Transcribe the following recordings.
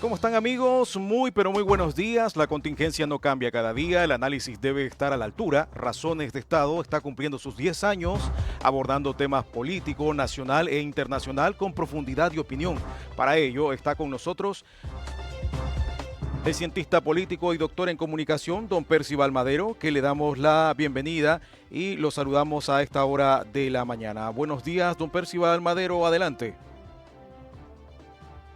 ¿Cómo están amigos? Muy pero muy buenos días. La contingencia no cambia cada día, el análisis debe estar a la altura. Razones de Estado está cumpliendo sus 10 años, abordando temas político, nacional e internacional con profundidad y opinión. Para ello está con nosotros el cientista político y doctor en comunicación, don Percival Madero, que le damos la bienvenida y lo saludamos a esta hora de la mañana. Buenos días, don Percival Madero, adelante.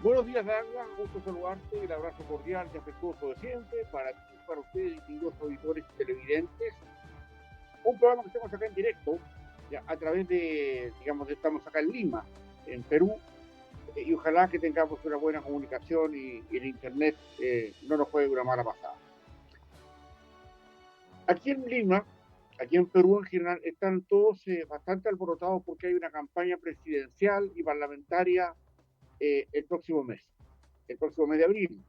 Buenos días, Douglas. Gusto saludarte. El abrazo cordial y afectuoso de siempre para ti, para ustedes, distinguidos auditores y televidentes. Un programa que estamos acá en directo, ya, a través de, digamos, estamos acá en Lima, en Perú, y ojalá que tengamos una buena comunicación y el Internet no nos juegue una mala pasada. Aquí en Lima, aquí en Perú en general, están todos bastante alborotados porque hay una campaña presidencial y parlamentaria el próximo mes de abril.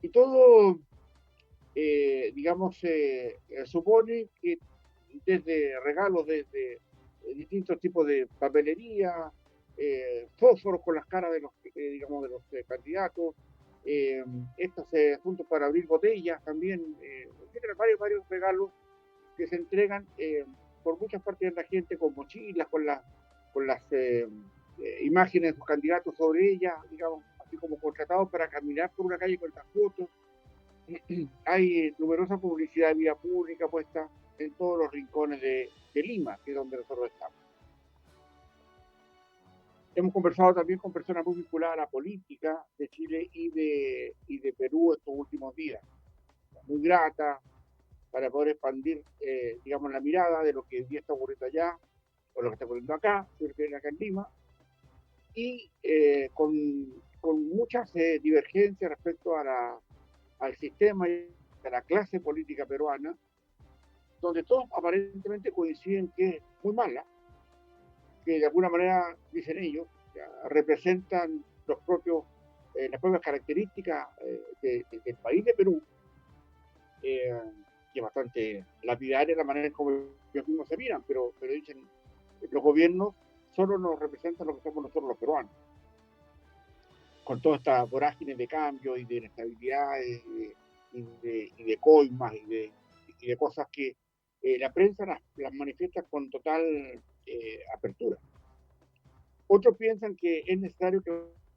Y todo, digamos, supone que desde regalos, desde distintos tipos de papelería, fósforos con las caras de los, digamos, de los candidatos, estos asuntos para abrir botellas también, varios regalos que se entregan por muchas partes de la gente con mochilas, con las imágenes de sus candidatos sobre ellas, digamos, así como contratados para caminar por una calle con estas fotos. Hay numerosa publicidad de vía pública puesta en todos los rincones de Lima, que es donde nosotros estamos. Hemos conversado también con personas muy vinculadas a la política de Chile y de Perú estos últimos días. Muy grata para poder expandir, digamos, la mirada de lo que hoy día está ocurriendo allá, o lo que está ocurriendo acá, acá en Lima, y con muchas divergencias respecto al sistema y a la clase política peruana, donde todos aparentemente coinciden que es muy mala, que de alguna manera, dicen ellos, representan las propias características del país de Perú, que es bastante lapidaria la manera en como ellos mismos se miran, pero dicen, los gobiernos solo nos representan lo que somos nosotros los peruanos, con toda esta vorágine de cambio y de inestabilidad y de coimas y de cosas que la prensa las manifiesta con total apertura. Otros piensan que es necesario que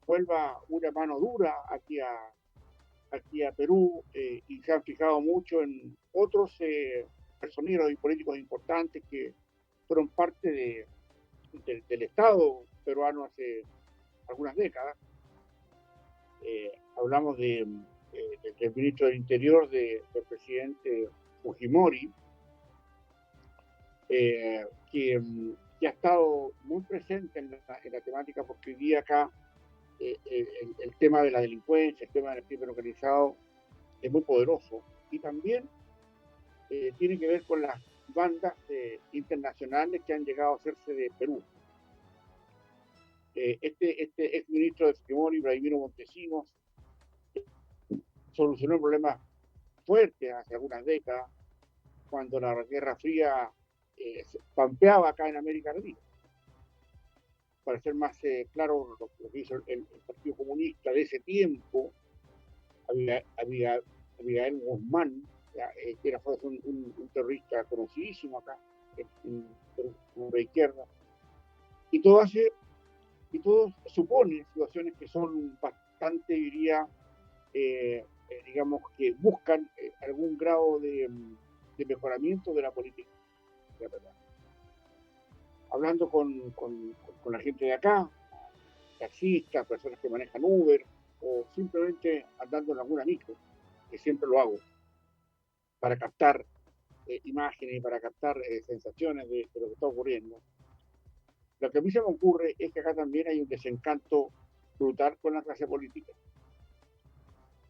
vuelva una mano dura aquí a Perú y se han fijado mucho en otros personeros y políticos importantes que fueron parte del Estado peruano hace algunas décadas. Hablamos del ministro del Interior del presidente Fujimori, que ha estado muy presente en la temática, porque hoy día acá el tema de la delincuencia, el tema del crimen organizado es muy poderoso y también tiene que ver con las bandas internacionales que han llegado a hacerse de Perú. Este ex ministro de Fujimori, Vladimiro Montesinos, solucionó problemas fuertes hace algunas décadas, cuando la Guerra Fría se pampeaba acá en América Latina. Para ser más claro, lo que hizo el Partido Comunista de ese tiempo, Abigail Guzmán, que era un terrorista conocidísimo acá, en de izquierda, y todo hace, y todo supone situaciones que son bastante, diría, digamos, que buscan algún grado de mejoramiento de la política. Hablando con la gente de acá, taxistas, personas que manejan Uber, o simplemente andando en alguna micro, que siempre lo hago, para captar imágenes y para captar sensaciones de lo que está ocurriendo. Lo que a mí se me ocurre es que acá también hay un desencanto brutal con la clase política.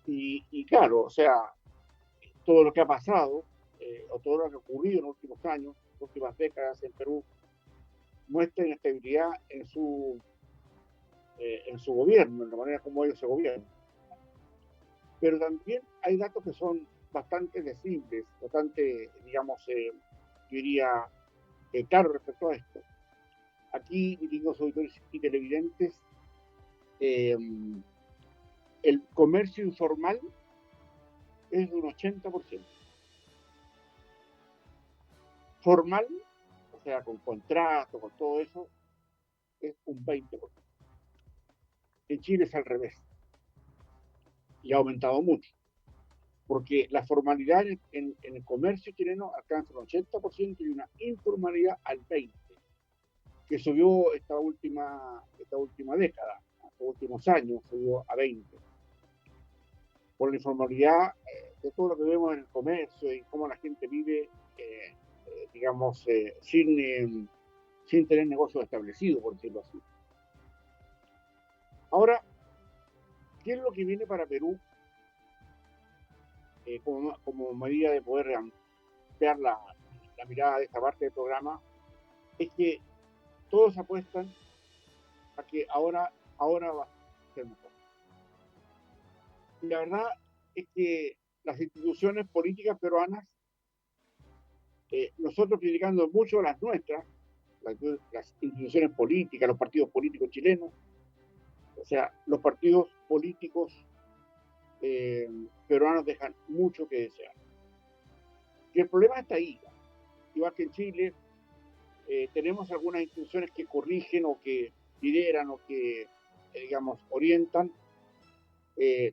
Y claro, o sea, todo lo que ha pasado, o todo lo que ha ocurrido en los últimos años, en las últimas décadas en Perú, muestra inestabilidad en su gobierno, en la manera como ellos se gobiernan. Pero también hay datos que son bastante decibles, bastante, digamos, yo diría, claros respecto a esto. Aquí, distinguidos auditores y televidentes, el comercio informal es de un 80%. Formal, o sea, con contrato, con todo eso, es un 20%. En Chile es al revés. Y ha aumentado mucho. Porque la formalidad en el comercio chileno alcanza el 80% y una informalidad al 20%, que subió esta última década, estos últimos años, subió a 20%. Por la informalidad de todo lo que vemos en el comercio y cómo la gente vive, digamos, sin tener negocios establecidos, por decirlo así. Ahora, ¿qué es lo que viene para Perú como medida de poder ampliar la mirada de esta parte del programa? Es que todos apuestan a que ahora va a ser mejor. Y la verdad es que las instituciones políticas peruanas, nosotros criticando mucho las nuestras, las instituciones políticas, los partidos políticos chilenos, o sea, los partidos políticos peruanos dejan mucho que desear. Y el problema está ahí. Igual que en Chile, tenemos algunas instituciones que corrigen o que lideran o que, digamos, orientan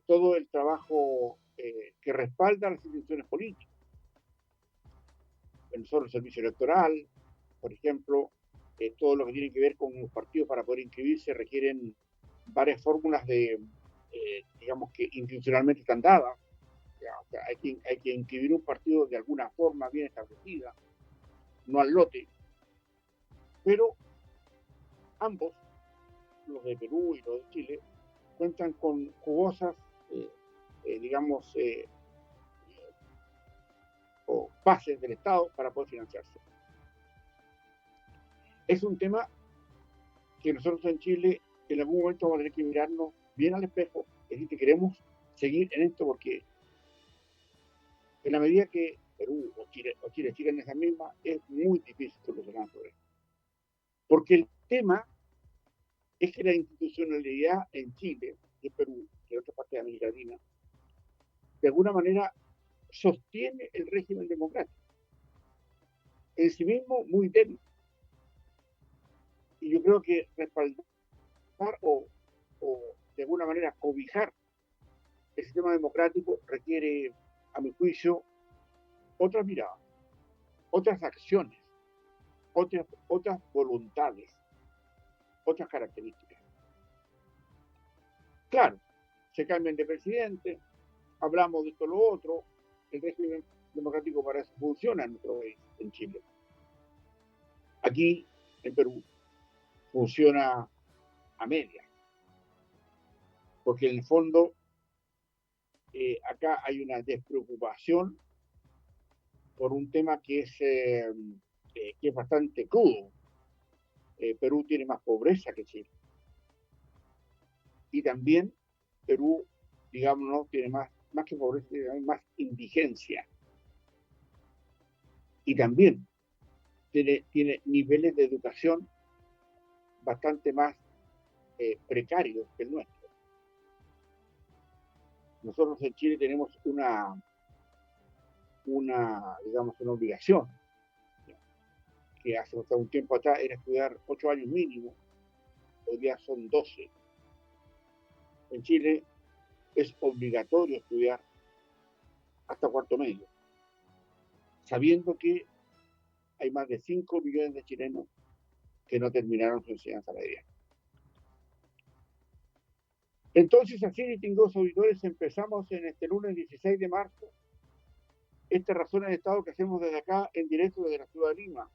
todo el trabajo que respalda las instituciones políticas. Nosotros el servicio electoral, por ejemplo, todo lo que tiene que ver con los partidos para poder inscribirse requieren varias fórmulas digamos que institucionalmente están dadas. O sea, hay que inscribir un partido de alguna forma bien establecida, no al lote. Pero ambos, los de Perú y los de Chile, cuentan con jugosas, digamos, o bases del Estado para poder financiarse. Es un tema que nosotros en Chile en algún momento vamos a tener que mirarnos bien al espejo, es decir, que queremos seguir en esto porque en la medida que Perú o Chile sigan en esa misma, es muy difícil solucionar sobre esto. Porque el tema es que la institucionalidad en Chile, y en Perú, y en otras partes de América Latina, de alguna manera sostiene el régimen democrático. En sí mismo muy débil. Y yo creo que respaldar o de alguna manera cobijar el sistema democrático requiere, a mi juicio, otras miradas, otras acciones, otras voluntades, otras características. Claro, se cambian de presidente, hablamos de esto lo otro, el régimen democrático para eso funciona en nuestro país, en Chile. Aquí, en Perú, funciona a medias, porque en el fondo acá hay una despreocupación por un tema que es bastante crudo. Perú tiene más pobreza que Chile. Y también Perú, digamos, tiene más que pobreza, tiene más indigencia. Y también tiene niveles de educación bastante más precarios que el nuestro. Nosotros en Chile tenemos digamos, una obligación, que hace un tiempo atrás era estudiar 8 años mínimo, hoy día son 12. En Chile es obligatorio estudiar hasta cuarto medio, sabiendo que hay más de 5 millones de chilenos que no terminaron su enseñanza media. Entonces, así, distinguidos auditores, empezamos en este lunes 16 de marzo estas razones de Estado que hacemos desde acá en directo desde la ciudad de Lima,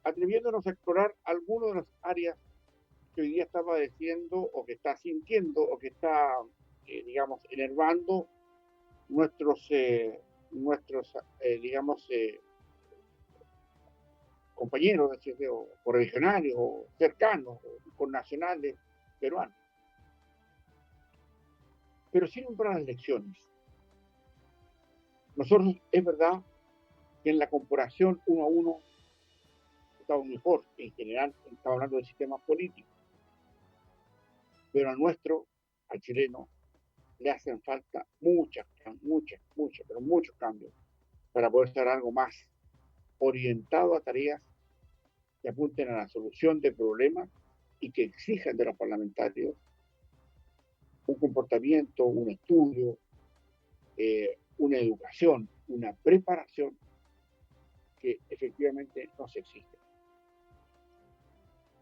atreviéndonos a explorar algunas de las áreas que hoy día está padeciendo o que está sintiendo o que está, digamos, enervando nuestros digamos, compañeros o correligionarios o cercanos o connacionales peruanos. Pero sirven para las elecciones. Nosotros, es verdad que en la comparación 1 a 1 estamos mejor, en general estamos hablando de sistemas políticos, pero al nuestro, al chileno, le hacen falta pero muchos cambios para poder ser algo más orientado a tareas que apunten a la solución de problemas y que exijan de los parlamentarios un comportamiento, un estudio, una educación, una preparación que efectivamente no se exige.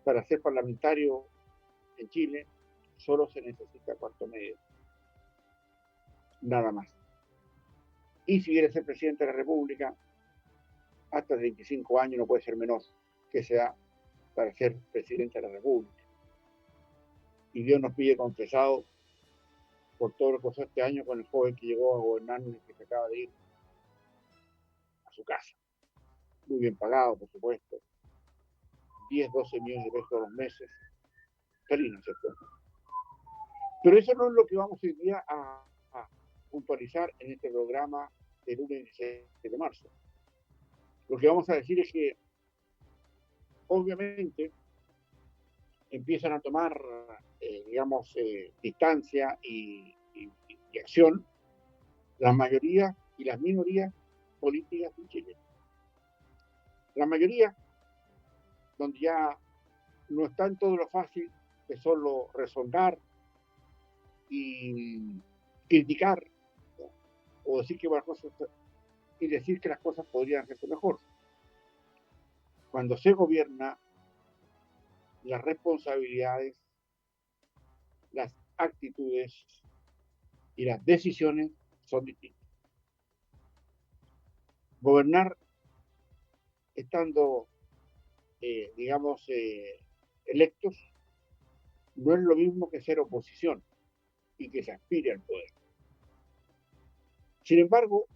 Para ser parlamentario en Chile solo se necesita cuarto medio, nada más. Y si quiere ser presidente de la República, hasta 35 años no puede ser menor que sea para ser presidente de la República. Y Dios nos pide confesado por todo lo que pasó este año con el joven que llegó a gobernarnos y que se acaba de ir a su casa. Muy bien pagado, por supuesto. 10, 12 millones de pesos a los meses. Feliz, ¿no es cierto? Pero eso no es lo que vamos hoy día a puntualizar en este programa del lunes 17 de marzo. Lo que vamos a decir es que, obviamente, empiezan a tomar, distancia y acción las mayorías y las minorías políticas en Chile. La mayoría, donde ya no está en todo lo fácil de solo rezongar y criticar o decir que las cosas y decir que las cosas podrían hacerse mejor. Cuando se gobierna, las responsabilidades, las actitudes y las decisiones son distintas. Gobernar estando, electos no es lo mismo que ser oposición y que se aspire al poder. Sin embargo,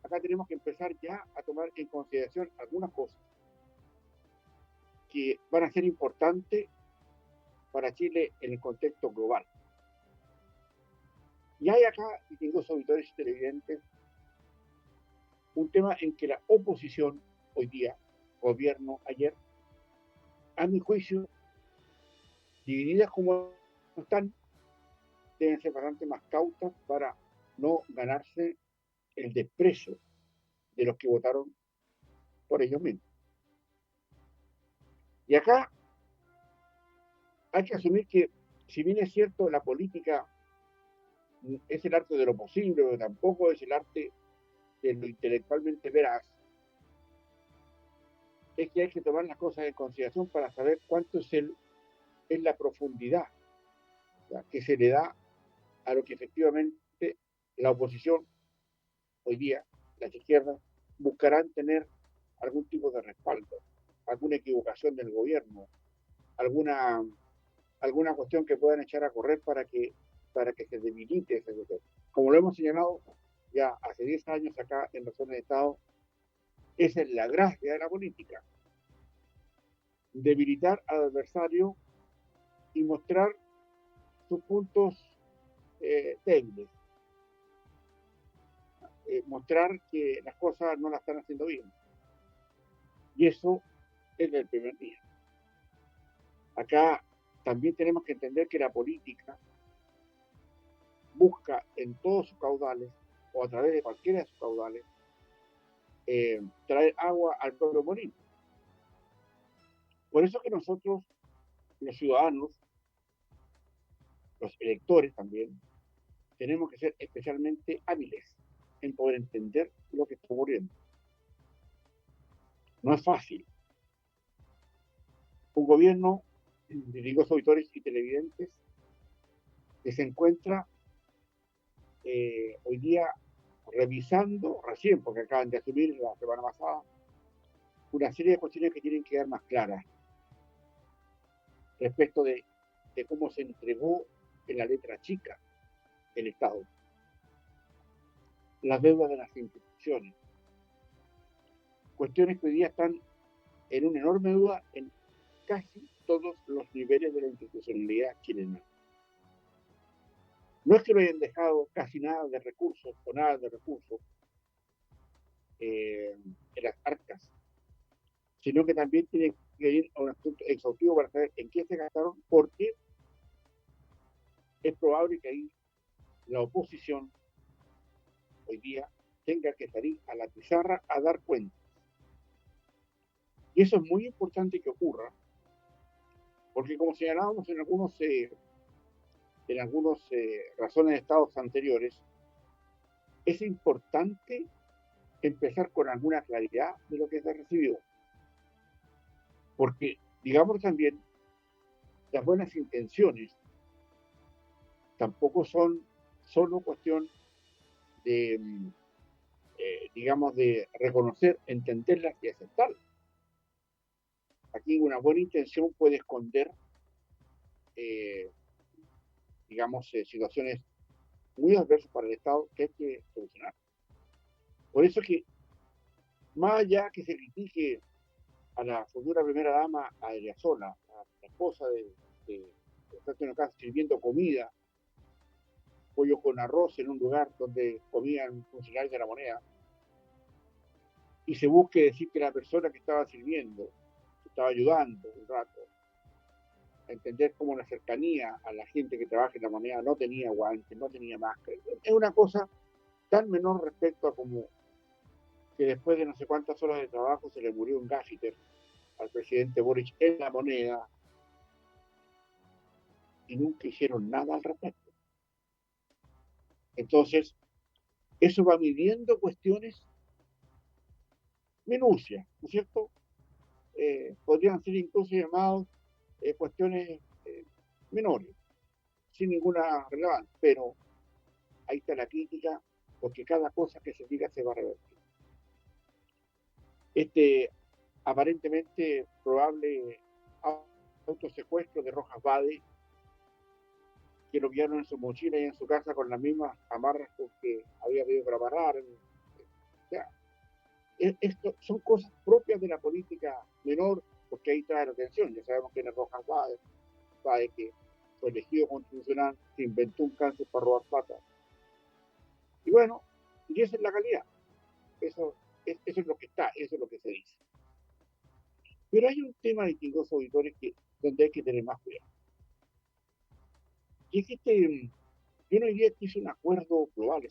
acá tenemos que empezar ya a tomar en consideración algunas cosas que van a ser importantes para Chile en el contexto global. Y hay acá, distinguidos auditores y televidentes, un tema en que la oposición hoy día, gobierno ayer, a mi juicio, divididas como están, deben ser bastante más cautas para no ganarse el desprecio de los que votaron por ellos mismos. Y acá hay que asumir que, si bien es cierto, la política es el arte de lo posible, pero tampoco es el arte de lo intelectualmente veraz, es que hay que tomar las cosas en consideración para saber cuánto es la profundidad, ¿ya?, que se le da a lo que efectivamente la oposición hoy día, las izquierdas, buscarán tener algún tipo de respaldo, alguna equivocación del gobierno, alguna cuestión que puedan echar a correr para que se debilite ese gobierno. Como lo hemos señalado ya hace 10 años acá en Razones de Estado, esa es la gracia de la política. Debilitar al adversario y mostrar sus puntos débiles. Mostrar que las cosas no las están haciendo bien. Y eso es del primer día. Acá también tenemos que entender que la política busca en todos sus caudales, o a través de cualquiera de sus caudales, traer agua al pueblo morir. Por eso que nosotros, los ciudadanos, los electores también, tenemos que ser especialmente hábiles en poder entender lo que está ocurriendo. No es fácil. Un gobierno, digo, auditores y televidentes, que se encuentra hoy día revisando, recién, porque acaban de asumir la semana pasada, una serie de cuestiones que tienen que quedar más claras respecto de cómo se entregó en la letra chica el Estado, las deudas de las instituciones, cuestiones que hoy día están en una enorme duda en casi todos los niveles de la institucionalidad chilena. No es que no hayan dejado casi nada de recursos o nada de recursos en las arcas, sino que también tienen que ir a un asunto exhaustivo para saber en qué se gastaron, porque es probable que ahí la oposición hoy día tenga que salir a la pizarra a dar cuenta. Y eso es muy importante que ocurra, porque como señalábamos en algunos razones de estados anteriores, es importante empezar con alguna claridad de lo que se recibió. Porque, digamos también, las buenas intenciones tampoco son solo cuestión de, digamos, de reconocer, entenderlas y aceptarlas. Aquí una buena intención puede esconder, eh, digamos, situaciones muy adversas para el Estado que hay que solucionar. Por eso que, más allá que se critique a la futura primera dama, a Adriasola, a la esposa de Antonio Cast, sirviendo comida, pollo con arroz en un lugar donde comían funcionarios de la moneda, y se busque decir que la persona que estaba sirviendo, que estaba ayudando un rato, a entender cómo la cercanía a la gente que trabaja en la moneda no tenía guantes, no tenía máscara. Es una cosa tan menor respecto a como que después de no sé cuántas horas de trabajo se le murió un gaffiter al presidente Boric en la moneda y nunca hicieron nada al respecto. Entonces, eso va midiendo cuestiones minucias, ¿no es cierto? Podrían ser incluso llamados cuestiones menores, sin ninguna relevancia, pero ahí está la crítica, porque cada cosa que se diga se va a revertir. Este aparentemente probable autosecuestro de Rojas Bade, que lo vieron en su mochila y en su casa con las mismas amarras que había pedido para amarrar. O sea, esto son cosas propias de la política menor, porque ahí trae la atención. Ya sabemos que en Rojas Bade que fue elegido constitucional, se inventó un cáncer para robar plata. Y bueno, y esa es la calidad. Eso es lo que está, eso es lo que se dice. Pero hay un tema, distinguidos auditores, donde hay que tener más cuidado. Y es que yo no diría que es un acuerdo global,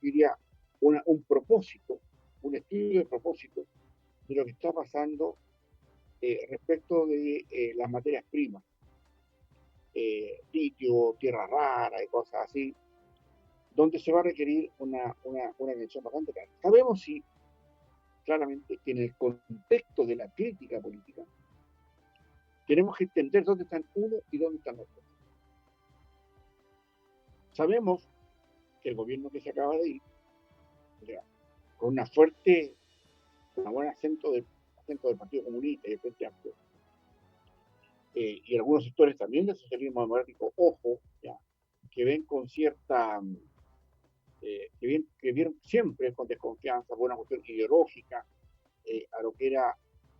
diría, un propósito, un estudio de propósito de lo que está pasando respecto de las materias primas, litio, tierra rara y cosas así, donde se va a requerir una atención bastante clara. Sabemos, sí, claramente, que en el contexto de la crítica política, tenemos que entender dónde están unos y dónde están otros. Sabemos que el gobierno que se acaba de ir, o sea, con un buen acento del Partido Comunista y del Frente Amplio, y algunos sectores también del socialismo democrático, ojo, ya, que ven con cierta, que vieron siempre con desconfianza, por una cuestión ideológica, a lo que era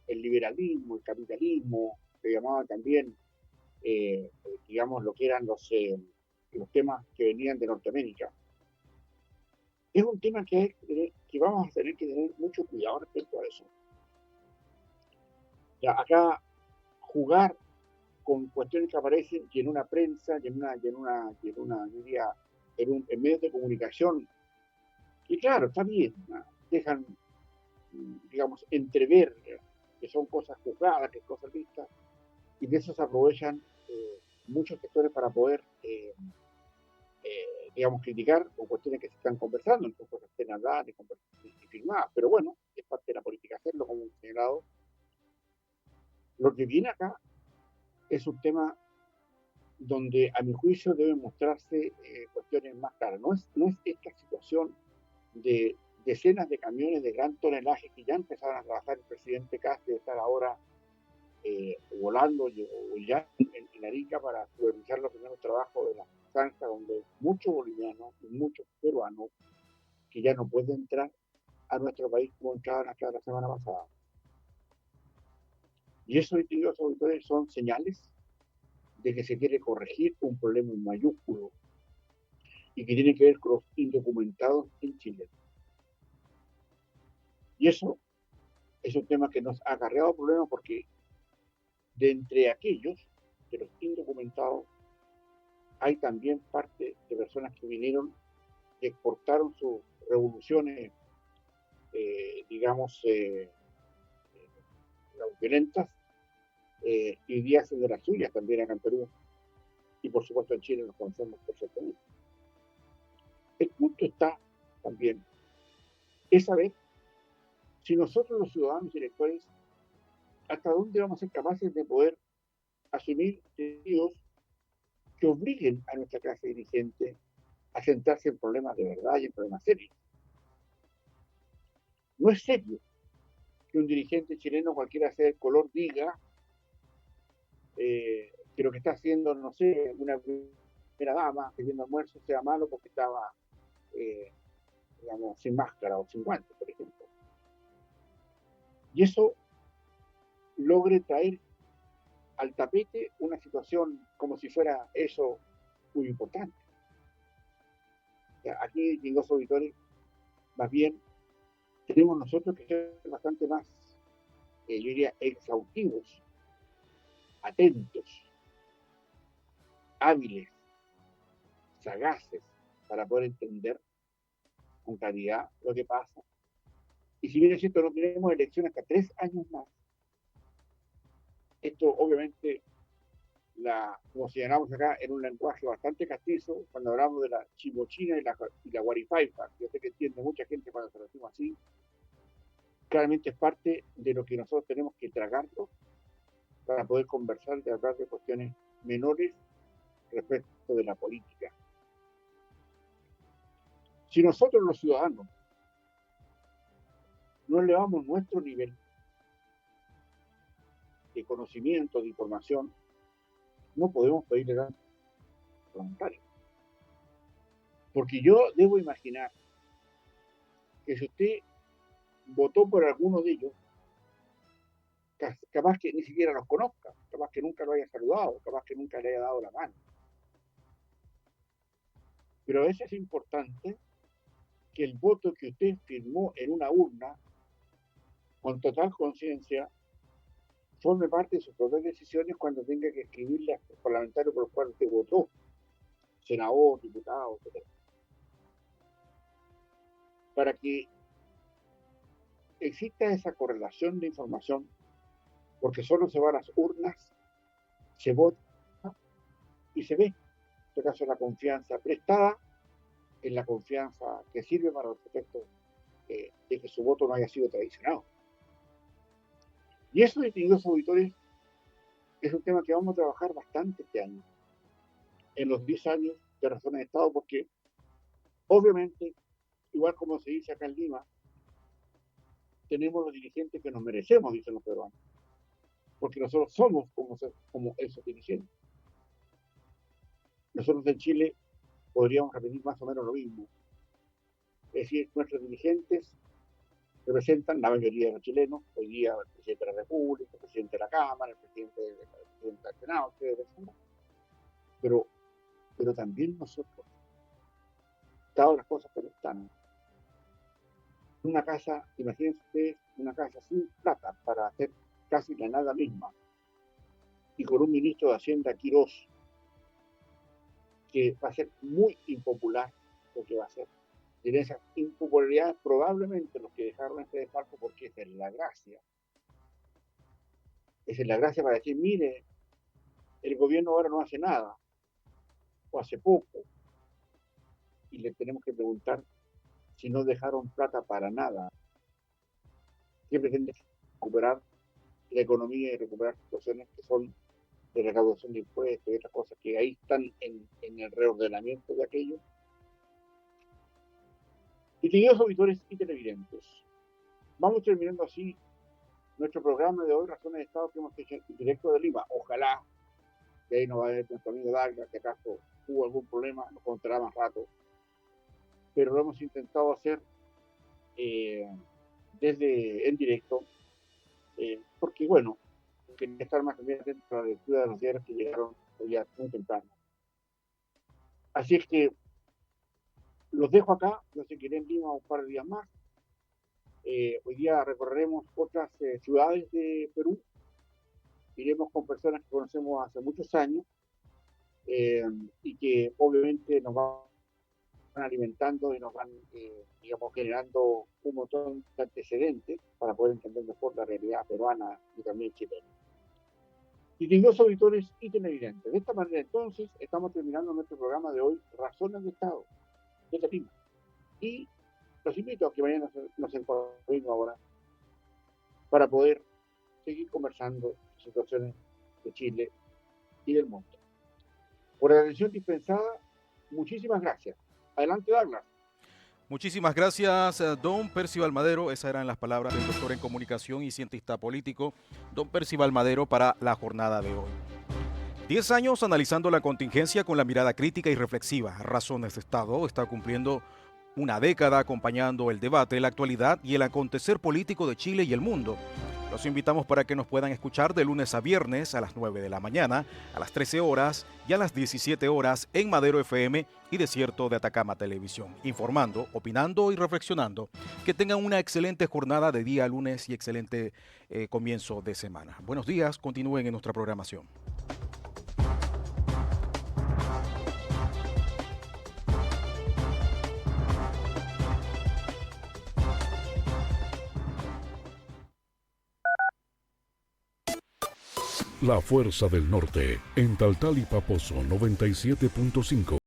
el liberalismo, el capitalismo, que llamaban también, digamos, lo que eran los temas que venían de Norteamérica. Es un tema que vamos a tener que tener mucho cuidado respecto a eso. Ya, acá jugar con cuestiones que aparecen y en una prensa en medios de comunicación, y claro, está bien, ¿no? Dejan, digamos, entrever que son cosas juzgadas, que son cosas vistas, y de eso se aprovechan muchos sectores para poder, digamos, criticar con cuestiones que se están conversando, en cosas que estén habladas y firmadas, pero bueno, es parte de la política hacerlo, como un señalado. Lo que viene acá es un tema donde a mi juicio deben mostrarse cuestiones más claras. No es esta situación de decenas de camiones de gran tonelaje que ya empezaron a trabajar el presidente Cast de estar ahora volando o ya en Arica para supervisar los primeros trabajos de la zanja, donde muchos bolivianos y muchos peruanos que ya no pueden entrar a nuestro país como entraban acá la semana pasada. Y esos distintos auditores son señales de que se quiere corregir un problema mayúsculo y que tiene que ver con los indocumentados en Chile. Y eso es un tema que nos ha acarreado problemas porque de entre aquellos, de los indocumentados, hay también parte de personas que vinieron y exportaron sus revoluciones, digamos, violentas, y hoy día hacen de las suyas también acá en Perú, y por supuesto en Chile nos conocemos perfectamente. El punto está también, es saber si nosotros los ciudadanos y electores, hasta dónde vamos a ser capaces de poder asumir desafíos que obliguen a nuestra clase dirigente a centrarse en problemas de verdad y en problemas serios. No es serio que un dirigente chileno, cualquiera sea el color, diga que lo que está haciendo, no sé, una primera dama pidiendo almuerzo sea malo porque estaba, digamos, sin máscara o sin guantes, por ejemplo. Y eso logre traer al tapete una situación como si fuera eso muy importante. O sea, aquí, distinguidos auditores, más bien tenemos nosotros que ser bastante más, yo diría, exhaustivos, atentos, hábiles, sagaces, para poder entender con claridad lo que pasa. Y si bien es cierto, no tenemos elección hasta 3 años más, esto obviamente, como señalamos acá, en un lenguaje bastante castizo, cuando hablamos de la chimochina y la guaripaipa, yo sé que entiende mucha gente cuando se lo decimos así, claramente es parte de lo que nosotros tenemos que tragarlo para poder conversar y hablar de cuestiones menores respecto de la política. Si nosotros los ciudadanos no elevamos nuestro nivel de conocimiento, de información, no podemos pedirle datos parlamentarios. Porque yo debo imaginar que si usted votó por alguno de ellos, capaz que ni siquiera los conozca, capaz que nunca lo haya saludado, capaz que nunca le haya dado la mano. Pero a veces es importante que el voto que usted firmó en una urna, con total conciencia, forme parte de sus propias decisiones cuando tenga que escribirle al parlamentario por el cual usted votó, senador, diputado, etc. Para que exista esa correlación de información, porque solo se va a las urnas, se vota y se ve, en este caso, la confianza prestada en la confianza que sirve para los efectos de que su voto no haya sido traicionado. Y eso, distinguidos auditores, es un tema que vamos a trabajar bastante este año, en los 10 años de razones de Estado, porque obviamente, igual como se dice acá en Lima, tenemos los dirigentes que nos merecemos, dicen los peruanos, porque nosotros somos como esos dirigentes. Nosotros en Chile podríamos repetir más o menos lo mismo. Es decir, nuestros dirigentes representan la mayoría de los chilenos, hoy día el presidente de la República, el presidente de la Cámara, el presidente del Senado, pero también nosotros, dadas las cosas que están, una casa, imagínense ustedes, una casa sin plata para hacer casi la nada misma, y con un ministro de Hacienda, Quirós, que va a ser muy impopular lo que va a hacer. Y en esas impopularidades probablemente los que dejaron este desfalco, porque esa es la gracia. Esa es la gracia para decir, mire, el gobierno ahora no hace nada, o hace poco, y le tenemos que preguntar si no dejaron plata para nada. Siempre tienen que recuperar la economía y recuperar situaciones que son de recaudación de impuestos y otras cosas que ahí están en el reordenamiento de aquello. Distinguidos auditores y televidentes, vamos terminando así nuestro programa de hoy, Razones de Estado, que hemos hecho en directo de Lima. Ojalá que ahí no va a haber nuestro amigo Darga, que acaso hubo algún problema, nos contará más rato. Pero lo hemos intentado hacer en directo, porque bueno, quería estar más también atento a la lectura de los diarios que llegaron hoy día muy temprano. Así es que los dejo acá, no sé, quedé en Lima un par de días más. Hoy día recorreremos otras ciudades de Perú, iremos con personas que conocemos hace muchos años, y que obviamente nos van alimentando y nos van, digamos, generando un montón de antecedentes para poder entender mejor la realidad peruana y también chilena. Distinguidos auditores y televidentes, de esta manera entonces estamos terminando nuestro programa de hoy, Razones de Estado, de Lima. Y los invito a que vayan nos encontremos ahora para poder seguir conversando situaciones de Chile y del mundo. Por la atención dispensada, muchísimas gracias. Adelante, Douglas. Muchísimas gracias, don Percival Madero. Esas eran las palabras del doctor en comunicación y cientista político, don Percival Madero, para la jornada de hoy. 10 años analizando la contingencia con la mirada crítica y reflexiva. Razones de Estado está cumpliendo una década acompañando el debate, la actualidad y el acontecer político de Chile y el mundo. Los invitamos para que nos puedan escuchar de lunes a viernes a las 9 de la mañana, a las 13 horas y a las 17 horas en Madero FM y Desierto de Atacama Televisión, informando, opinando y reflexionando. Que tengan una excelente jornada de día lunes y excelente comienzo de semana. Buenos días, continúen en nuestra programación. La Fuerza del Norte, en Taltal y Paposo 97.5.